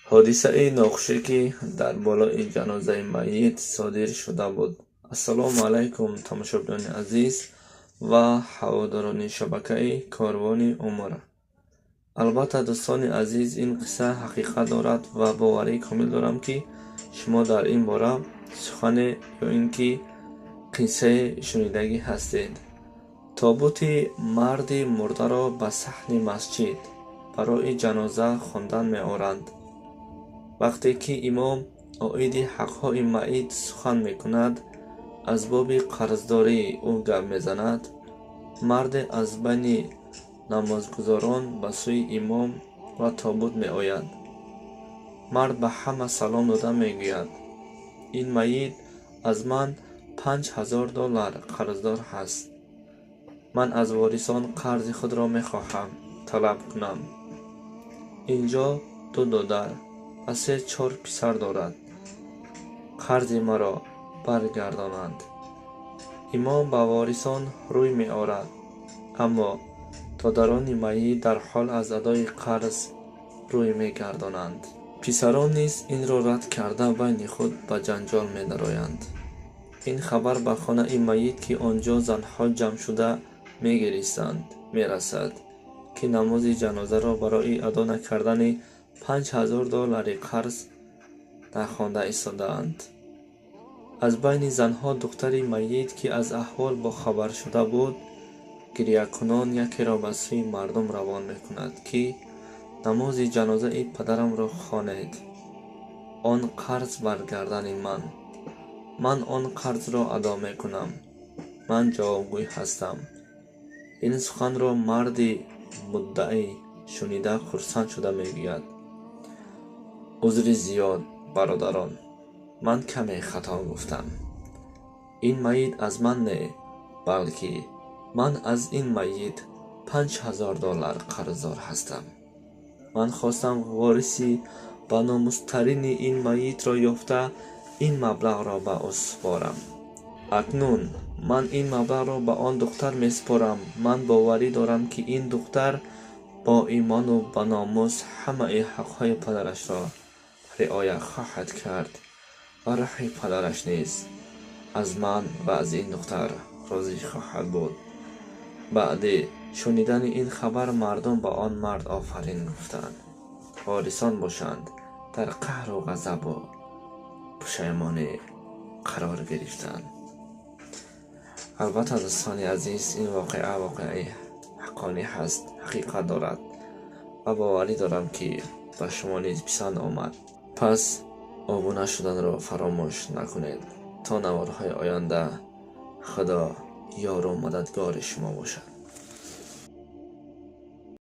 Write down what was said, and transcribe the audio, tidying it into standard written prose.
حادثه ناخوشی که در بالای جنازه میت صادر شده بود. السلام علیکم تماشاگران عزیز و هواداران شبکه کاروان عمر. البته دوستان عزیز، این قصه حقیقت دارد و باوری کامل دارم که شما در این باره سخن یا اینکه قصه شنیدگی هستید. تابوت مرد مرده را به صحن مسجد برای جنازه خواندن می آورند. وقتی که امام عاید حقهای میت سخن می کند، از باب قرضداری او گپ می زند، مرد از بین نمازگزاران به سوی امام و تابوت می آید. مرد به همه سلام داده می گوید: این میت از من $5000 قرضدار هست. من از وارثان قرض خود را می خواهم طلب کنم. اینجا 2 دختر و 3-4 پسر دارد. قرض مرا برگردانند. امام به وارثان روی می آورد، اما دختران میت در حال از ادای قرض روی می گردانند. پسران نیز این را رد کرده بین خود به جنجال می درآیند. این خبر به خانه میت که آنجا زنها جمع شده می گریستند می رسد که نماز جنازه را برای ادا نکردن $5000 قرض نخوانده ایستاده‌اند. از بین زنها دختر میت که از احوال با خبر شده بود، گریه کنان یکی را به سوی مردم روان می کند که نماز جنازه پدرم را خوانید. آن قرض برگردن من آن قرض را ادا می کنم. من جوابگوی هستم. این سخن را مرد مدعی شنیده خرسند شده می گوید: عذر زیاد برادران، من کمی خطا گفتم. این میت از من نه، بلکه من از این میت $5000 قرضدار هستم. من خواستم وارثی با نامسترین این میت را یافته این مبلغ را به او سپارم. اکنون من این مبلغ را به آن دختر می سپارم. من باوری دارم که این دختر با ایمان و با ناموس همه حقهای پدرش را رعایت خواهد کرد و روح پدرش نیز از من و از این دختر راضی خواهد بود. بعد شنیدن این خبر مردم با آن مرد آفرین گفتند. وارثان باشند در قهر و غضب و پشیمانی قرار گرفتند. البته دوستان عزیز، این واقعه حقانی هست، حقیقت دارد و باوری دارم که به شما نیز پسند آمد. پس آبونه شدن را فراموش نکنید. تا نوارهای آینده خدا یار و مددگار شما باشد.